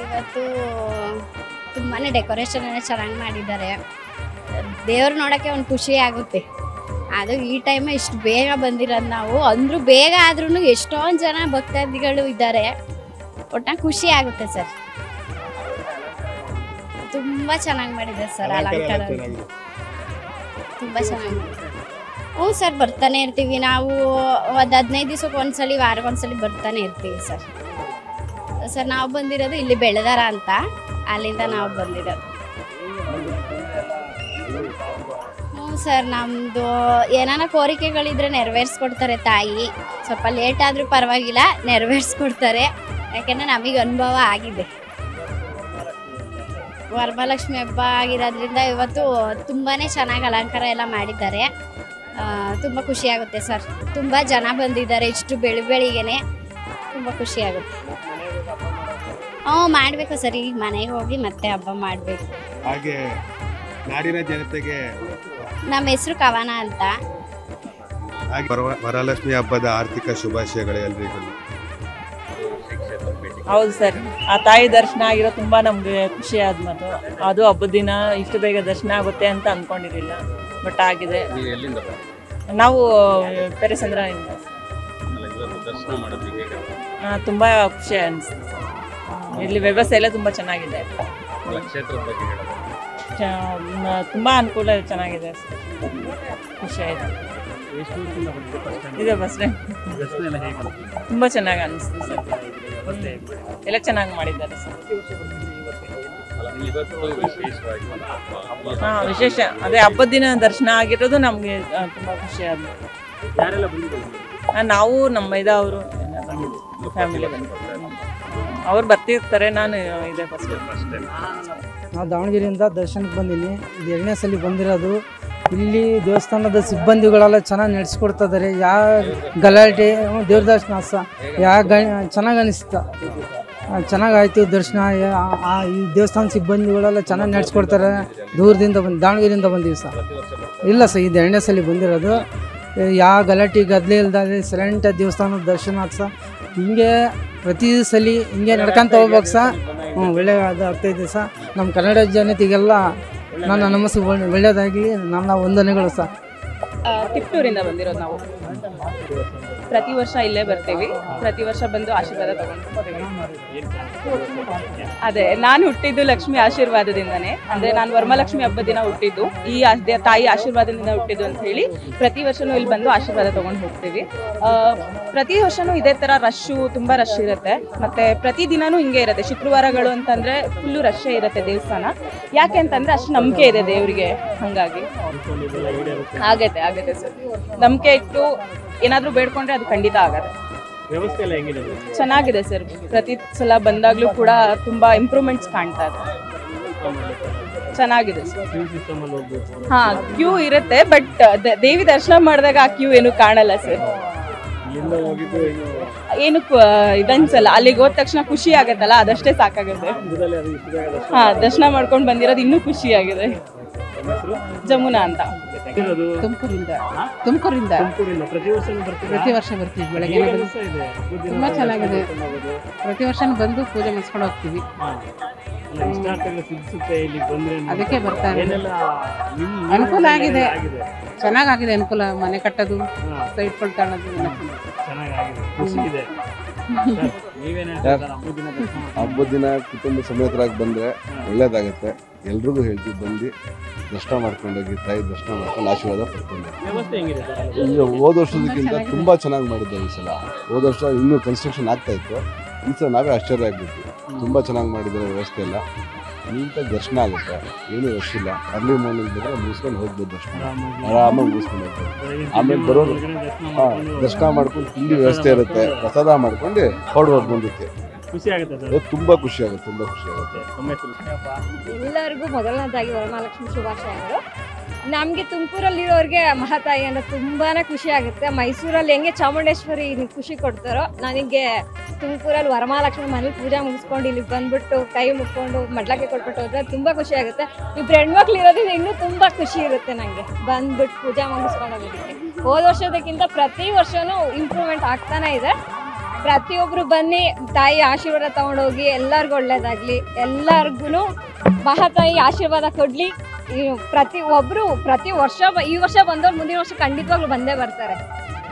ಇವತ್ತು ತುಂಬಾ ಡೆಕೋರೇಷನ್ ಎಲ್ಲ ಚೆನ್ನಾಗಿ ಮಾಡಿದ್ದಾರೆ. ದೇವ್ರು ನೋಡೋಕ್ಕೆ ಒಂದು ಖುಷಿ ಆಗುತ್ತೆ. ಅದು ಈ ಟೈಮ್ ಇಷ್ಟು ಬೇಗ ಬಂದಿರೋದು ನಾವು ಅಂದರೂ ಬೇಗ ಆದ್ರೂ ಎಷ್ಟೊಂದು ಜನ ಭಕ್ತಾದಿಗಳು ಇದ್ದಾರೆ. ಒಟ್ಟಾಗಿ ಖುಷಿ ಆಗುತ್ತೆ ಸರ್. ತುಂಬ ಚೆನ್ನಾಗಿ ಮಾಡಿದ್ದಾರೆ ಸರ್ ಅಲಂಕಾರ, ತುಂಬ ಚೆನ್ನಾಗಿ ಮಾಡಿದ್ದಾರೆ. ಹ್ಞೂ ಸರ್, ಬರ್ತಾನೆ ಇರ್ತೀವಿ ನಾವು. ಒಂದು 15 ದಿವ್ಸಕ್ಕೆ ಒಂದ್ಸಲಿ, ವಾರಕ್ಕೊಂದ್ಸಲಿ ಬರ್ತಾನೆ ಇರ್ತೀವಿ ಸರ್. ಸರ್ ನಾವು ಬಂದಿರೋದು ಇಲ್ಲಿ ಬೆಳೆದಾರ ಅಂತ, ಅಲ್ಲಿಂದ ನಾವು ಬಂದಿರೋದು. ಹ್ಞೂ ಸರ್, ನಮ್ಮದು ಏನಾನ ಕೋರಿಕೆಗಳಿದ್ರೆ ನೆರವೇರಿಸ್ಕೊಡ್ತಾರೆ ತಾಯಿ. ಸ್ವಲ್ಪ ಲೇಟ್ ಆದರೂ ಪರವಾಗಿಲ್ಲ, ನೆರವೇರಿಸ್ಕೊಡ್ತಾರೆ. ಯಾಕೆಂದರೆ ನಮಗೆ ಅನುಭವ ಆಗಿದೆ. ವರಮಹಾಲಕ್ಷ್ಮಿ ಹಬ್ಬ ಆಗಿರೋದ್ರಿಂದ ಇವತ್ತು ತುಂಬಾ ಚೆನ್ನಾಗಿ ಅಲಂಕಾರ ಎಲ್ಲ ಮಾಡಿದ್ದಾರೆ. ತುಂಬ ಖುಷಿಯಾಗುತ್ತೆ ಸರ್. ತುಂಬ ಜನ ಬಂದಿದ್ದಾರೆ ಇಷ್ಟು ಬೆಳಿಗ್ಗೆನೆ, ತುಂಬ ಖುಷಿಯಾಗುತ್ತೆ. ಮಾಡಬೇಕು ಸರ್, ಈಗ ಮನೆಗೆ ಹೋಗಿ ಮತ್ತೆ ಹಬ್ಬ ಮಾಡಬೇಕು. ಹಾಗೆ ನಾಡಿನ ಜನತೆಗೆ ನಮ್ಮ ಹೆಸರು ಕವನ ಅಂತ. ವರಲಕ್ಷ್ಮಿ ಹಬ್ಬದ ಆರ್ಥಿಕ ಶುಭಾಶಯಗಳು ಎಲ್ರಿಗೂ. ಹೌದು ಸರ್, ಆ ತಾಯಿ ದರ್ಶನ ಆಗಿರೋ ತುಂಬ ನಮಗೆ ಖುಷಿ ಆದ ಮಾತು. ಅದು ಹಬ್ಬದ ದಿನ ಇಷ್ಟು ಬೇಗ ದರ್ಶನ ಆಗುತ್ತೆ ಅಂತ ಅಂದ್ಕೊಂಡಿರಲಿಲ್ಲ, ಬಟ್ ಆಗಿದೆ. ನಾವು ಪೆರೆಸಂದ್ರದಿಂದ ತುಂಬ ಖುಷಿ ಅನಿಸ್ತು. ಇಲ್ಲಿ ವ್ಯವಸ್ಥೆ ಎಲ್ಲ ತುಂಬ ಚೆನ್ನಾಗಿದೆ, ತುಂಬ ಅನುಕೂಲ ಚೆನ್ನಾಗಿದೆ ಸರ್. ಖುಷಿ ಆಯಿತು. ಇದೆ ಬಸ್ ತುಂಬ ಚೆನ್ನಾಗಿ ಅನಿಸ್ತು ಸರ್. ಎಲ್ಲ ಚೆನ್ನಾಗಿ ಮಾಡಿದ್ದಾರೆ ಸರ್. ಹಾಂ, ವಿಶೇಷ ಅದೇ ಹಬ್ಬದ ದಿನ ದರ್ಶನ ಆಗಿರೋದು ನಮಗೆ ತುಂಬ ಖುಷಿ ಆದ. ನಾವು ನಮ್ಮ ಅವರು ಫ್ಯಾಮಿಲಿ ಅವ್ರು ಬರ್ತಿರ್ತಾರೆ, ನಾನು ಇದೆ ಫಸ್ಟ್. ನಾವು ದಾವಣಗೆರೆಯಿಂದ ದರ್ಶನಕ್ಕೆ ಬಂದೀನಿ. ಇದು 2ನೇ ಸಲ ಬಂದಿರೋದು. ಇಲ್ಲಿ ದೇವಸ್ಥಾನದ ಸಿಬ್ಬಂದಿಗಳೆಲ್ಲ ಚೆನ್ನಾಗಿ ನಡೆಸ್ಕೊಡ್ತಿದ್ದಾರೆ. ಯಾವ ಗಲಾಟೆ, ದೇವ್ರ ದರ್ಶನ ಚೆನ್ನಾಗಿ ಅನಿಸ್ತು. ಚೆನ್ನಾಗಾಯಿತು ದರ್ಶನ. ಈ ದೇವಸ್ಥಾನ ಸಿಬ್ಬಂದಿಗಳೆಲ್ಲ ಚೆನ್ನಾಗಿ ನಡೆಸ್ಕೊಡ್ತಾರೆ. ದೂರದಿಂದ ದಾವಣಗೆರೆಯಿಂದ ಬಂದೀವಿ ಸರ್. ಇಲ್ಲ ಸರ್, ಇದು 2ನೇ ಸಲ ಬಂದಿರೋದು. ಯಾವ ಗಲಾಟೆ ಗದ್ದಲೆ ಇಲ್ದಾಗೆ ಸೈಲೆಂಟ್ ದೇವಸ್ಥಾನದ ದರ್ಶನ ಆಯ್ತು ಸರ್. ಹಿಂಗೆ ಪ್ರತಿ ಸಲ ಹಿಂಗೆ ನಡ್ಕೊಂತ ಹೋಗ್ಬೇಕು ಸರ್. ಒಳ್ಳೆ ಆಗ್ತಾಯಿದೆ ಸರ್. ನಮ್ಮ ಕನ್ನಡ ಜನತೆಗೆಲ್ಲ ನನ್ನ ನಮಸ್ತೆ, ಒಳ್ಳೆಯದಾಗಲಿ, ನನ್ನ ವಂದನೆಗಳು ಸರ್. ತಿಪ್ಟೂರಿಂದ ಬಂದಿರೋದು ನಾವು. ಪ್ರತಿ ವರ್ಷ ಇಲ್ಲೇ ಬರ್ತೀವಿ. ಪ್ರತಿ ವರ್ಷ ಬಂದು ಆಶೀರ್ವಾದ ತಗೊಂಡು ಹೋಗ್ತೀವಿ. ಅದೇ ನಾನು ಹುಟ್ಟಿದ್ದು ಲಕ್ಷ್ಮಿ ಆಶೀರ್ವಾದದಿಂದನೇ. ಅಂದರೆ ನಾನು ವರಮಹಾಲಕ್ಷ್ಮಿ ಹಬ್ಬದ ದಿನ ಹುಟ್ಟಿದ್ದು, ಈ ತಾಯಿ ಆಶೀರ್ವಾದದಿಂದ ಹುಟ್ಟಿದ್ದು ಅಂತ ಹೇಳಿ ಪ್ರತಿ ವರ್ಷವೂ ಇಲ್ಲಿ ಬಂದು ಆಶೀರ್ವಾದ ತೊಗೊಂಡು ಹೋಗ್ತೀವಿ. ಪ್ರತಿ ವರ್ಷವೂ ಇದೇ ಥರ ರಶ್ಶು, ತುಂಬ ರಶ್ ಇರುತ್ತೆ. ಮತ್ತು ಪ್ರತಿದಿನವೂ ಹಿಂಗೆ ಇರುತ್ತೆ. ಶುಕ್ರವಾರಗಳು ಅಂತಂದರೆ ಫುಲ್ಲು ರಶ್ಶೇ ಇರುತ್ತೆ ದೇವಸ್ಥಾನ. ಯಾಕೆ ಅಂತಂದರೆ ಅಷ್ಟು ನಂಬಿಕೆ ಇದೆ ದೇವರಿಗೆ, ಹಾಗಾಗಿ ಆಗತ್ತೆ ಸರ್. ನಂಬಿಕೆ ಇಟ್ಟು ಏನಾದರೂ ಬೇಡ್ಕೊಂಡ್ರೆ ಅದು ಖಂಡಿತ ಆಗತ್ತೆ. ವ್ಯವಸ್ಥೆ ಎಲ್ಲ ಹೆಂಗಿದೆ? ಚೆನ್ನಾಗಿದೆ ಸರ್. ಪ್ರತಿ ಸಲ ಬಂದಾಗಲೂ ಕೂಡ ತುಂಬ ಇಂಪ್ರೂವ್ಮೆಂಟ್ಸ್ ಕಾಣ್ತಾ ಇದೆ. ಚೆನ್ನಾಗಿದೆ ಸರ್. ಹಾಂ, ಕ್ಯೂ ಇರುತ್ತೆ, ಬಟ್ ದೇವಿ ದರ್ಶನ ಮಾಡಿದಾಗ ಆ ಕ್ಯೂ ಏನು ಕಾಣಲ್ಲ ಸರ್. ಏನು ಇದನ್ಸಲ್ಲ. ಅಲ್ಲಿಗೆ ಹೋದ ತಕ್ಷಣ ಖುಷಿ ಆಗತ್ತಲ್ಲ, ಅದಷ್ಟೇ ಸಾಕಾಗುತ್ತೆ. ಹಾಂ, ದರ್ಶನ ಮಾಡ್ಕೊಂಡು ಬಂದಿರೋದು ಇನ್ನೂ ಖುಷಿ ಆಗಿದೆ. ಜಮುನಾ ಅಂತ. ತುಮಕೂರಿಂದ ಪ್ರತಿ ವರ್ಷ ಬರ್ತೀವಿ. ಬೆಳಗ್ಗೆ ತುಂಬ ಚೆನ್ನಾಗಿದೆ. ಪ್ರತಿ ವರ್ಷ ಬಂದು ಪೂಜೆ ಮಾಡಿಸ್ಕೊಂಡು ಹೋಗ್ತೀವಿ. ಅದಕ್ಕೆ ಬರ್ತಾರೆ. ಅನುಕೂಲ ಆಗಿದೆ, ಚೆನ್ನಾಗಿದೆ ಅನುಕೂಲ. ಮನೆ ಕಟ್ಟೋದು, ಸೈಟ್ಗಳು ತಗೊಳ್ಳೋದು ಹಬ್ಬದ ದಿನ ಕುಟುಂಬ ಸಮೇತರಾಗಿ ಬಂದರೆ ಒಳ್ಳೇದಾಗತ್ತೆ. ಎಲ್ರಿಗೂ ಹೇಳ್ತೀವಿ, ಬಂದು ದರ್ಶನ ಮಾಡ್ಕೊಂಡೋಗಿ, ತಾಯಿ ದರ್ಶನ ಮಾಡ್ಕೊಂಡು ಆಶೀರ್ವಾದ ಪಡ್ಕೊಂಡು. ಈಗ ಹೋದ ವರ್ಷದಕ್ಕಿಂತ ತುಂಬ ಚೆನ್ನಾಗಿ ಮಾಡಿದ್ದೇವೆ ಈ ಸಲ. ಹೋದ ವರ್ಷ ಇನ್ನೂ ಕನ್ಸ್ಟ್ರಕ್ಷನ್ ಆಗ್ತಾ ಇತ್ತು, ಈ ಸಲ ನಾವೇ ಆಶ್ಚರ್ಯ ಆಗ್ಬಿಟ್ಟು ತುಂಬ ಚೆನ್ನಾಗಿ ಮಾಡಿದ್ದಾರೆ. ವ್ಯವಸ್ಥೆ ಎಲ್ಲ ನೀಟಾಗಿ ದರ್ಶನ ಆಗುತ್ತೆ, ಏನೂ ರಶ್ ಇಲ್ಲ. ಅರ್ಲಿ ಮಾರ್ನಿಂಗ್ ಬಂದರೆ ಮುಗಿಸ್ಕೊಂಡು ಹೋಗ್ಬೋದು, ದರ್ಶನ ಆರಾಮಾಗಿ ಮುಗಿಸ್ಕೊಂಡು ಹೋಗ್ಬೋದು. ಆಮೇಲೆ ಬರೋದು ದರ್ಶನ ಮಾಡ್ಕೊಂಡು ತಿಂಡಿ ವ್ಯವಸ್ಥೆ ಇರುತ್ತೆ, ಪ್ರಸಾದ ಮಾಡ್ಕೊಂಡು ಹೊರಡ್ಬೋದು ಮುಂದಕ್ಕೆ. ಖುಷಿ ಆಗುತ್ತೆ, ತುಂಬ ಖುಷಿ ಆಗುತ್ತೆ, ತುಂಬ ಖುಷಿ ಆಗುತ್ತೆ. ಎಲ್ಲರಿಗೂ ಮೊದಲನೇದಾಗಿ ವರಮಹಾಲಕ್ಷ್ಮಿ ಶುಭಾಶಯಗಳು. ನಮಗೆ ತುಮಕೂರಲ್ಲಿರೋರಿಗೆ ಮಹಾತಾಯಿ ಅಂದರೆ ತುಂಬಾ ಖುಷಿ ಆಗುತ್ತೆ. ಮೈಸೂರಲ್ಲಿ ಹೆಂಗೆ ಚಾಮುಂಡೇಶ್ವರಿ ಖುಷಿ ಕೊಡ್ತಾರೋ, ನನಗೆ ತುಮಕೂರಲ್ಲಿ ವರಮಹಾಲಕ್ಷ್ಮಿ ಮನೇಲಿ ಪೂಜೆ ಮುಗಿಸ್ಕೊಂಡು ಇಲ್ಲಿ ಬಂದ್ಬಿಟ್ಟು ಕೈ ಮುಕ್ಕೊಂಡು ಮಡ್ಲಕ್ಕೆ ಕೊಟ್ಬಿಟ್ಟು ಹೋದ್ರೆ ತುಂಬ ಖುಷಿ ಆಗುತ್ತೆ. ಇಬ್ಬರು ಹೆಣ್ಮಕ್ಳು ಇರೋದ್ರಿಂದ ಇನ್ನೂ ತುಂಬ ಖುಷಿ ಇರುತ್ತೆ ನನಗೆ ಬಂದ್ಬಿಟ್ಟು ಪೂಜೆ ಮುಗಿಸ್ಕೊಂಡು ಹೋಗೋದಕ್ಕೆ. ಹೋದ ವರ್ಷದಕ್ಕಿಂತ ಪ್ರತಿ ವರ್ಷವೂ ಇಂಪ್ರೂವ್ಮೆಂಟ್ ಆಗ್ತಾನೆ ಇದೆ. ಪ್ರತಿಯೊಬ್ರು ಬನ್ನಿ ತಾಯಿ ಆಶೀರ್ವಾದ ತಗೊಂಡೋಗಿ ಎಲ್ಲರಿಗೂ ಒಳ್ಳೇದಾಗ್ಲಿ, ಎಲ್ಲರಿಗೂ ಮಹಾತಾಯಿ ಆಶೀರ್ವಾದ ಕೊಡ್ಲಿ. ಪ್ರತಿ ವರ್ಷ ಈ ವರ್ಷ ಬಂದವ್ರು ಮುಂದಿನ ವರ್ಷ ಖಂಡಿತವಾಗ್ಲೂ ಬಂದೇ ಬರ್ತಾರೆ.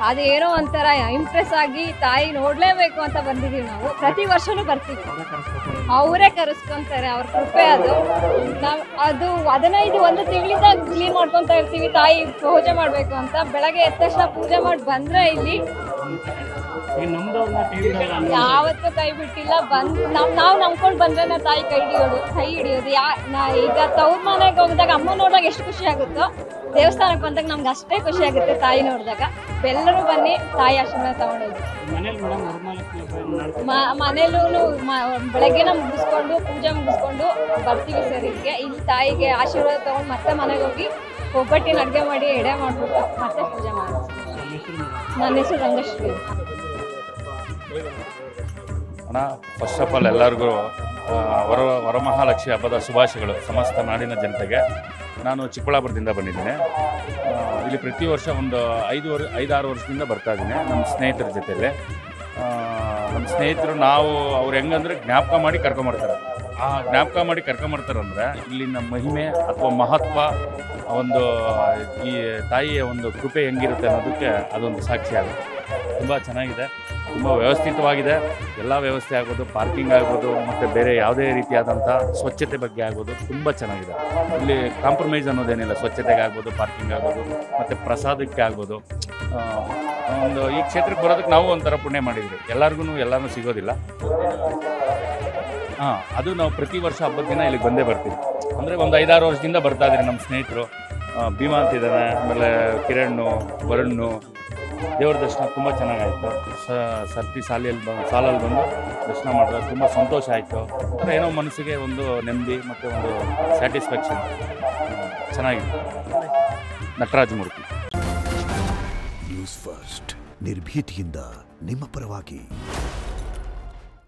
ಅದೇನೋ ಒಂಥರ ಇಂಪ್ರೆಸ್ ಆಗಿ ತಾಯಿ ನೋಡ್ಲೇಬೇಕು ಅಂತ ಬಂದಿದೀವಿ ನಾವು. ಪ್ರತಿ ವರ್ಷನೂ ಬರ್ತೀವಿ, ಅವರೇ ಕರೆಸ್ಕೊಂತಾರೆ, ಅವ್ರ ಕೃಪೆ ಅದು. ನಾವು ಅದು 15 ತಿಂಗಳಿಂದ ಕ್ಲೀನ್ ಮಾಡ್ಕೊತಾ ಇರ್ತೀವಿ ತಾಯಿ ಪೂಜೆ ಮಾಡ್ಬೇಕು ಅಂತ. ಬೆಳಗ್ಗೆ ಎದ್ದ ತಕ್ಷಣ ಪೂಜೆ ಮಾಡಿ ಬಂದ್ರೆ ಇಲ್ಲಿ ಯಾವತ್ತೂ ಕೈ ಬಿಟ್ಟಿಲ್ಲ. ನಾವು ನಂಬ್ಕೊಂಡು ಬಂದ್ರೆ ತಾಯಿ ಕೈ ಹಿಡಿಯೋದು. ಈಗ ತವ್ರ ಮನೆಗೆ ಹೋಗಿದಾಗ ಅಮ್ಮ ನೋಡಿದಾಗ ಎಷ್ಟು ಖುಷಿ ಆಗುತ್ತೋ, ದೇವಸ್ಥಾನಕ್ಕೆ ಬಂದಾಗ ನಮ್ಗೆ ಅಷ್ಟೇ ಖುಷಿ ಆಗುತ್ತೆ ತಾಯಿ ನೋಡಿದಾಗ. ಎಲ್ಲರೂ ಬನ್ನಿ ತಾಯಿ ಆಶೀರ್ವಾದ ತಗೊಂಡೋಗಿ. ಮನೇಲೂ ಬೆಳಗ್ಗೆನ ಮುಗಿಸ್ಕೊಂಡು ಪೂಜೆ ಮುಗಿಸ್ಕೊಂಡು ಬರ್ತೀವಿ ಸರ್. ಇಲ್ಲಿ ತಾಯಿಗೆ ಆಶೀರ್ವಾದ ತಗೊಂಡು ಮತ್ತೆ ಮನೆಗೆ ಹೋಗಿ ಒಬ್ಬಟ್ಟಿನ ಅಡುಗೆ ಮಾಡಿ ಎಡೆ ಮಾಡ್ಬಿಟ್ಟು ಮತ್ತೆ ಪೂಜೆ ಮಾಡ್ತೀವಿ. ನನ್ನ ಹೆಸರು ರಂಗಶ್ರೀ. ಅಣ್ಣ, ಫಸ್ಟ್ ಆಫ್ ಆಲ್ ಎಲ್ಲರಿಗೂ ವರಮಹಾಲಕ್ಷ್ಮಿ ಹಬ್ಬದ ಶುಭಾಶಯಗಳು ಸಮಸ್ತ ನಾಡಿನ ಜನತೆಗೆ. ನಾನು ಚಿಕ್ಕಬಳ್ಳಾಪುರದಿಂದ ಬಂದಿದ್ದೇನೆ. ಇಲ್ಲಿ ಪ್ರತಿ ವರ್ಷ ಒಂದು 5-6 ವರ್ಷದಿಂದ ಬರ್ತಾ ಇದ್ದೀನಿ ನಮ್ಮ ಸ್ನೇಹಿತರ ಜೊತೆಯಲ್ಲಿ. ನಮ್ಮ ಸ್ನೇಹಿತರು ಅವ್ರು ಹೆಂಗಂದ್ರೆ ಜ್ಞಾಪಕ ಮಾಡಿ ಕರ್ಕೊಂಬರ್ತಾರೆ. ಆ ಜ್ಞಾಪಕ ಮಾಡಿ ಕರ್ಕೊಂಬರ್ತಾರಂದ್ರೆ ಇಲ್ಲಿನ ಮಹಿಮೆ ಅಥವಾ ಮಹತ್ವ, ಒಂದು ಈ ತಾಯಿಯ ಒಂದು ಕೃಪೆ ಹೆಂಗಿರುತ್ತೆ ಅನ್ನೋದಕ್ಕೆ ಅದೊಂದು ಸಾಕ್ಷಿ ಆಗುತ್ತೆ. ತುಂಬ ಚೆನ್ನಾಗಿದೆ, ತುಂಬ ವ್ಯವಸ್ಥಿತವಾಗಿದೆ. ಎಲ್ಲ ವ್ಯವಸ್ಥೆ ಆಗ್ಬೋದು, ಪಾರ್ಕಿಂಗ್ ಆಗ್ಬೋದು, ಮತ್ತು ಬೇರೆ ಯಾವುದೇ ರೀತಿಯಾದಂಥ ಸ್ವಚ್ಛತೆ ಬಗ್ಗೆ ಆಗ್ಬೋದು, ತುಂಬ ಚೆನ್ನಾಗಿದೆ. ಇಲ್ಲಿ ಕಾಂಪ್ರಮೈಸ್ ಅನ್ನೋದೇನಿಲ್ಲ. ಸ್ವಚ್ಛತೆಗೆ ಆಗ್ಬೋದು, ಪಾರ್ಕಿಂಗ್ ಆಗ್ಬೋದು, ಮತ್ತು ಪ್ರಸಾದಕ್ಕೆ ಆಗ್ಬೋದು. ಈ ಕ್ಷೇತ್ರಕ್ಕೆ ಬರೋದಕ್ಕೆ ನಾವು ಒಂಥರ ಪುಣ್ಯ ಮಾಡಿದ್ವಿ. ಎಲ್ಲರೂ ಸಿಗೋದಿಲ್ಲ. ಅದು ನಾವು ಪ್ರತಿ ವರ್ಷ ಹಬ್ಬದ ದಿನ ಇಲ್ಲಿಗೆ ಬಂದೇ ಬರ್ತೀವಿ. ಅಂದರೆ ಒಂದು 5-6 ವರ್ಷದಿಂದ ಬರ್ತಾ ಇದ್ದೀರಿ ನಮ್ಮ ಸ್ನೇಹಿತರು. ಭೀಮಾ ಅಂತಿದ್ದಾನೆ, ಆಮೇಲೆ ಕಿರಣ್, ವರುಣ್. ದೇವ್ರ ದರ್ಶನ ತುಂಬ ಚೆನ್ನಾಗಾಯಿತು. ಸರ್ತಿ ಸಾಲಲ್ಲಿ ಬಂದು ದರ್ಶನ ಮಾಡಿದ್ರೆ ತುಂಬ ಸಂತೋಷ ಆಯಿತು. ಅಂದರೆ ಏನೋ ಮನಸ್ಸಿಗೆ ಒಂದು ನೆಮ್ಮದಿ ಮತ್ತು ಒಂದು ಸ್ಯಾಟಿಸ್ಫ್ಯಾಕ್ಷನ್ ಚೆನ್ನಾಗಿತ್ತು. ನಟರಾಜ ಮೂರ್ತಿ. ನ್ಯೂಸ್ ಫಸ್ಟ್, ನಿರ್ಭೀತಿಯಿಂದ ನಿಮ್ಮ ಪರವಾಗಿ.